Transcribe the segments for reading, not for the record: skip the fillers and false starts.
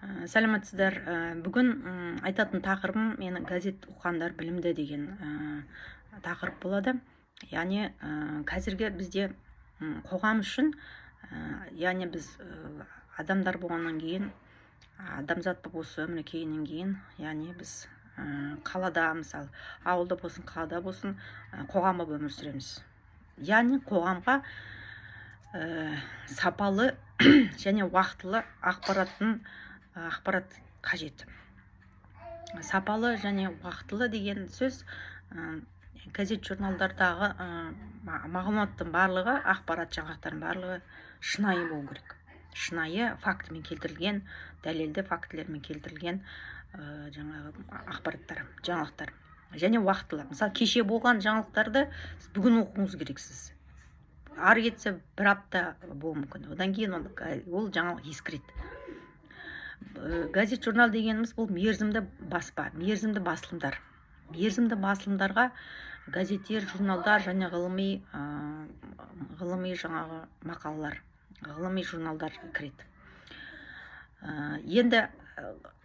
Сәлеметсіздер. Бүгін айтатын тақырыбым менің газет оқығандар білімді деген тақырып болады. Яғни қазіргі бізде қоғам үшін, яғни біз адамдар болғаннан кейін, адамзат болып осы өмірге келгеннен кейін, яғни біз қалада, мысалы, ауылда болсын, қалада болсын, қоғам болып өмір сүреміз. Яғни қоғамға сапалы және уақытылы ақпарат қажет. Сапалы және уақытылы деген сөз газет журналдардағы мағлұматтың барлығы, ақпарат жаңалықтардың барлығы шынайы болу керек. Шынайы фактімен келтірілген, дәлелді фактілермен келтірілген ақпараттар, жаңалықтар. Және уақытылы. Мысалы, кеше болған жаңалықтарды бүгін оқуыңыз керексіз. Ары кетсе бір апта болуы мүмкін. Одан кейін ол жаңалық ескіреді. Газет журнал дегеніміз бұл мерзімді баспа, мерзімді басылымдар. Мерзімді басылымдарға газеттер, журналдар және ғылыми жаңағы мақалалар, ғылыми журналдар кіреді. Енді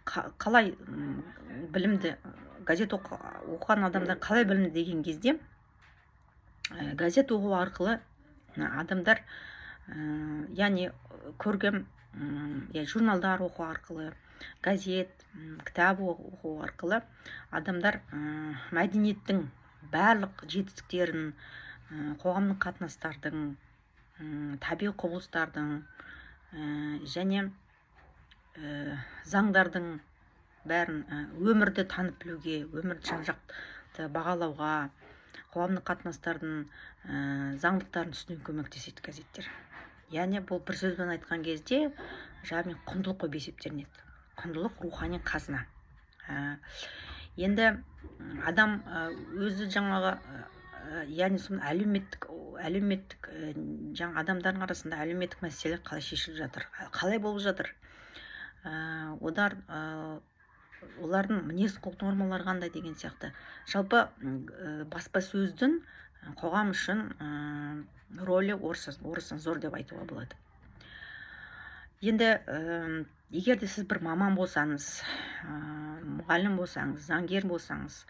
қалай білімді, газет оқыған адамдар қалай білімді деген кезде, газет оқу арқылы адамдар, яғни көргем, журналдар оқу арқылы, газет, кітап оқу арқылы адамдар мәдениеттің барлық жетістіктерін, қоғамдық қатынастардың, табиғи құбылыстардың және заңдардың бәрін, өмірді танып білуге, өмірді жан-жақты бағалауға, қоғамдық қатынастардың заңдылықтарын түсінуге көмектеседі газеттер. Яғни бұл бір сөзбен айтқан кезде құндылық болып есептелінеді. Құндылық рухани қазына. Енді адам өзі жаңағы, яғни әлеуметтік адамдардың арасында әлеуметтік мәселелер қалай шешіліп жатыр, қалай болып жатыр, олардың мінез-құлық нормалары қандай деген сияқты. Жалпы баспасөздің қоғам үшін рөлі орасан зор деп айтуға болады. Енді егер де сіз бір маман болсаңыз, мұғалім болсаңыз, заңгер болсаңыз,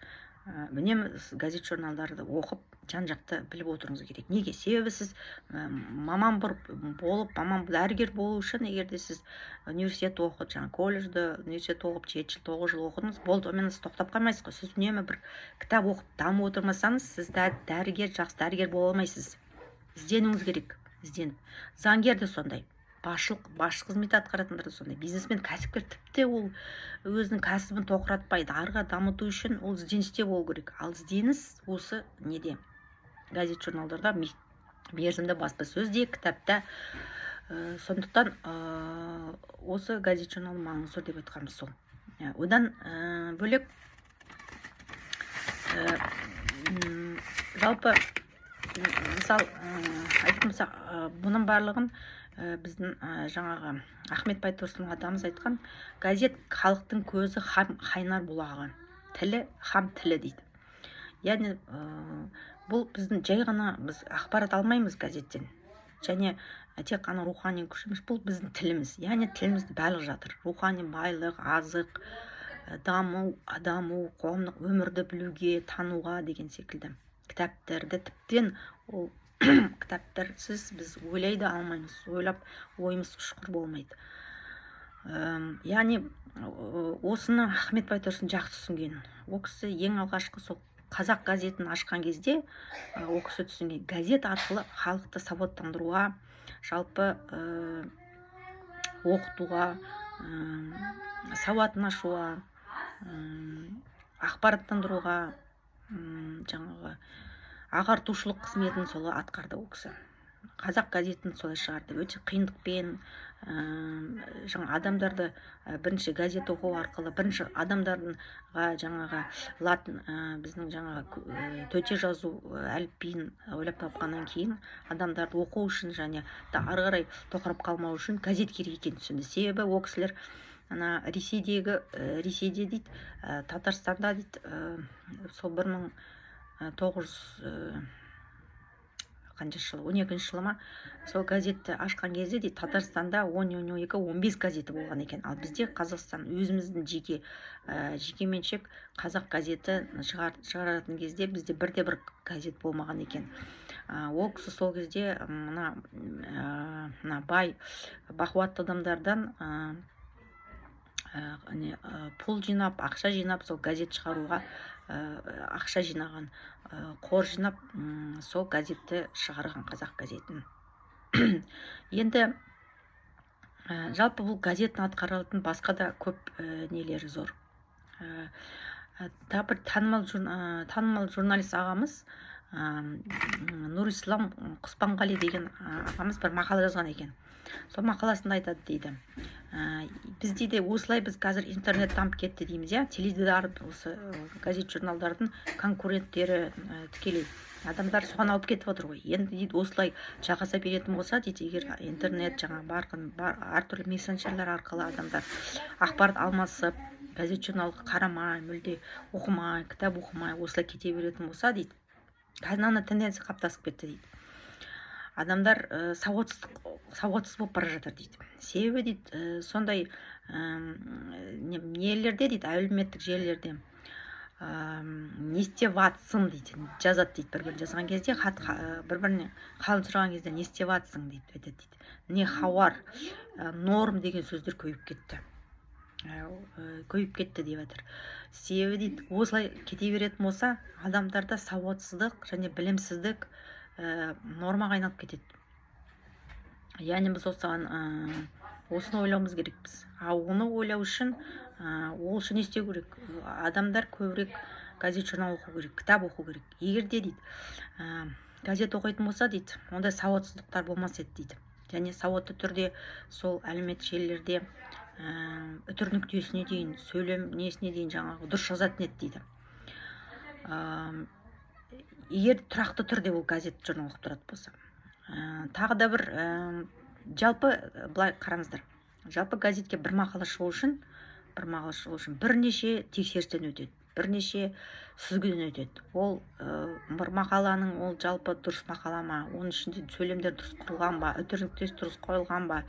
үнемі газет журналдарды оқып, жан-жақты біліп отыруыңыз керек. Неге? Себебі сіз маман дәрігер болу үшін, егер де сіз университет оқып, колледжді университет оқып, 7 жыл, 9 жыл оқыдыңыз, болды, онымен сіз тоқтап қалмайсыз ғой. Сіз үнемі бір кітап оқып дамып отырмасаңыз, сіз жақсы дәрігер бола алмайсыз. Ізденуіңіз керек, ізденіп. Заңгер де сондай. Басшы қызмет атқаратындар да сондай. Бизнесмен, кәсіпкер тіпті ол өзінің кәсібін тоқыратпайды. Арыға дамыту үшін ол ізденісте болу керек. Ал ізденіс осы неде? Газет журналдарда, мерзімді баспасөзде, кітапта. Сондықтан осы газет журналының маңызы зор деп айтқанымыз сол. Одан бөлек, жалпы, мысалы, бұның барлығын біздің жаңағы Ахмет Байтұрсынов атамыз айтқан, газет халықтың көзі, хам қайнар бұлағы, тілі хам тілі дейді. Яғни бұл біздің жай ғана біз ақпарат алмаймыз газеттен. Және тек қана рухани күшіміз, бұл біздің тіліміз. Яғни тілімізді барлығы жатыр. Рухани байлық, азық, даму, қоғамдық өмірді білуге, тануға деген секілді. Кітаптарды тіптен ол кітаптарсыз біз ойлай да алмаймыз. Ойлап ойымыз ұшқыр болмайды. Яғни осыны Ахмет Байтұрсын жақсы түсінген. Ол кісі ең алғашқы сол қазақ газетін ашқан кезде, ол кісі түсінген, газет арқылы халықты сауаттандыруға, жалпы оқытуға, сауатын ашуға, ақпараттандыруға, жаңағы ағартушылық қызметін солай атқарды ол кісі. Қазақ газетін солай шығарды. Өте қиындықпен адамдарды бірінші газет оқу арқылы, бірінші адамдарға жаңағы латын, біздің жаңағы төте жазу әліпбиін ойлап тапқаннан кейін, адамдарды оқу үшін және ары қарай тоқырап қалмау үшін газет керек екенін түсінді. Себебі ол кісілер Ресейде дейді, Татарстанда дейді, сол қанша жылы 12-ші жылы ма сол газетті ашқан кезде дейді Татарстанда 10-12-15 газеті болған екен, ал бізде Қазақстан өзіміздің жекеменшік қазақ газеті шығаратын кезде бізде бірде-бір газет болмаған екен. Ол кісі сол кезде мына бай бақуатты адамдардан пұл жинап, ақша жинап, сол газет шығаруға ақша жинаған, қор жинап, сол газетті шығарған, қазақ газетін. Енді жалпы бұл газеттің атқаратын басқа да көп нелері зор. Бір танымал журналист ағамыз Нұрислам Құспанғали деген ағамыз бір мақала жазған екен. Сол мақаласында айтады дейді, бізде де осылай біз қазір интернет дамып кетті дейміз, теледидар, осы газет журналдардың конкуренттері тікелей адамдар соған алып кетіп отыр ғой. Енді дейді осылай жалғаса беретін болса дейді, егер интернет әртүрлі мессенджерлер арқылы адамдар ақпарат алмасып, газет журналға қарамай, мүлде оқымай, кітап оқымай осылай кете беретін болса дейді, қазір тенденция қалыптасып кетті дейді. Адамдар сауатсыз болып бара жатыр дейді. Себебі дейді, сондай нелерде дейді, әлеуметтік желілерде не істеп жатсың дейді, жазады дейді, бір-бірін жазған кезде, бір-біріне қалын сұраған кезде не істеп жатсың дейді, айтады дейді. Не хауар, норм деген сөздер көйіп кетті деп жатыр. Себебі дейді, осылай кете беретін болса, адамдарда сауатсыздық және білімсіздік нормаға айналып кетеді. Яғни біз осыны ойлауымыз керекпіз. Оны ойлау үшін ол үшін не істеу керек? Адамдар көбірек газет журнал оқу керек, кітап оқу керек. Егер де дейді, газет оқитын болса дейді, ондай сауатсыздықтар болмас еді дейді. Және сауатты түрде сол әлеуметтік желілерде үтір нүктесіне дейін, сөйлем несіне дейін жаңағы дұрыс жазатын еді дейді. Егер тұрақты түрде ол газет журнал оқып тұрады болса. Тағы да бір жалпы былай қараңыздар. Жалпы газетке бір мақала шығу үшін бірнеше тексерістен өтеді, бірнеше сүзгіден өтеді. Ол бір мақаланың ол жалпы дұрыс мақала ма, оның ішінде сөйлемдер дұрыс құрылған ба, үтір нүктесі дұрыс қойылған ба,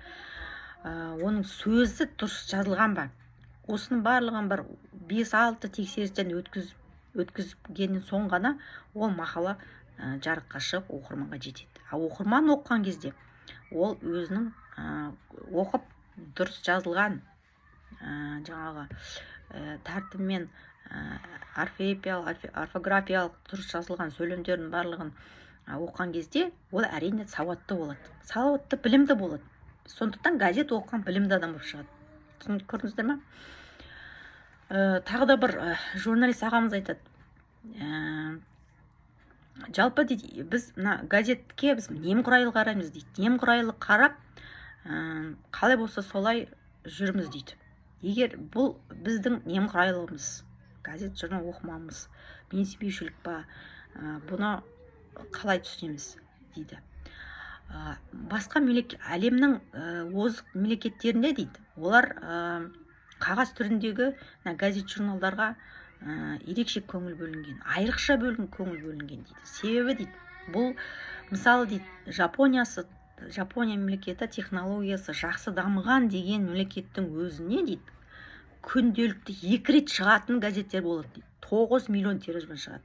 оның сөзі дұрыс жазылған ба. Осының барлығын бір 5-6 тексерістен өткізгеннен соң ғана ол мақала жарыққа шығып оқырманға жетеді. Ал оқырман оқыған кезде ол өзінің оқып дұрыс жазылған жаңағы тәртібімен орфографиялық дұрыс жазылған сөйлемдердің барлығын оқыған кезде ол әрине сауатты болады, сауатты білімді болады. Сондықтан газет оқыған білімді адам болып шығады. Көрдіңіздер ме? Тағы да бір журналист ағамыз айтады, жалпы дейді, біз газетке біз немқұрайлы қараймыз дейді. Немқұрайлы қарап, қалай болса солай жүрміз дейді. Егер бұл біздің немқұрайлығымыз, газет журнал оқымамыз, менсінбеушілік па, бұны қалай түсінеміз дейді. Басқа әлемнің озық мемлекеттерінде дейді, олар қағаз түріндегі газет журналдарға ерекше көңіл бөлінген, айрықша көңіл бөлінген дейді. Себебі дейді, бұл мысалы дейді, Жапония мемлекеті технологиясы жақсы дамыған деген мемлекеттің өзіне дейді, күнделікті 2 рет шығатын газеттер болады дейді. 9 миллион тиражбен шығады.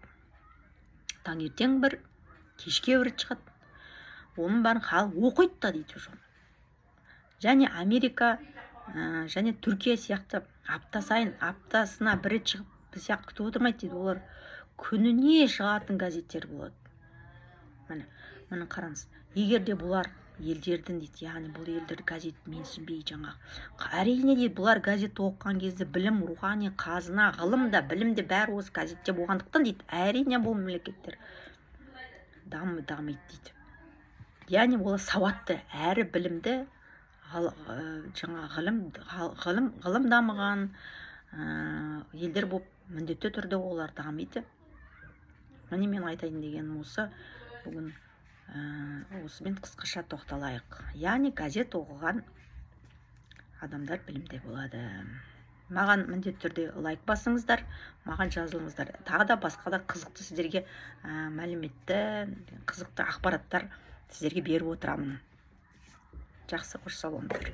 Таңертең бір, кешке бір шығады. Оның бәрін халық оқиды да дейді. Және Америка және Түркия сияқты аптасына 1 рет шығып, біз сияқты күтіп отырмайды дейді. Олар күніне шығатын газеттер болады. Міне қараңыз. Егер де бұлар елдердің дейді, яғни бұл елдер газет менсінбей жаңағы. Әрине дейді, бұлар газет оқыған кезде білім, рухани қазына, ғылым да, білім де бәрі осы газетте болғандықтан дейді, әрине бұл мемлекеттер дамиды дейді. Яғни олар сауатты, әрі білімді, ғылым дамыған елдер болып міндетті түрде олар дамиды. Міне мен айтайын дегенім осы, бүгін осымен қысқаша тоқталайық. Яғни газет оқыған адамдар білімді болады. Маған міндетті түрде лайк басыңыздар, маған жазылыңыздар. Тағы да басқа да қызықты сіздерге мәліметті, қызықты ақпараттар сіздерге беріп отырамын. Жақсы, қош сау болыңдар.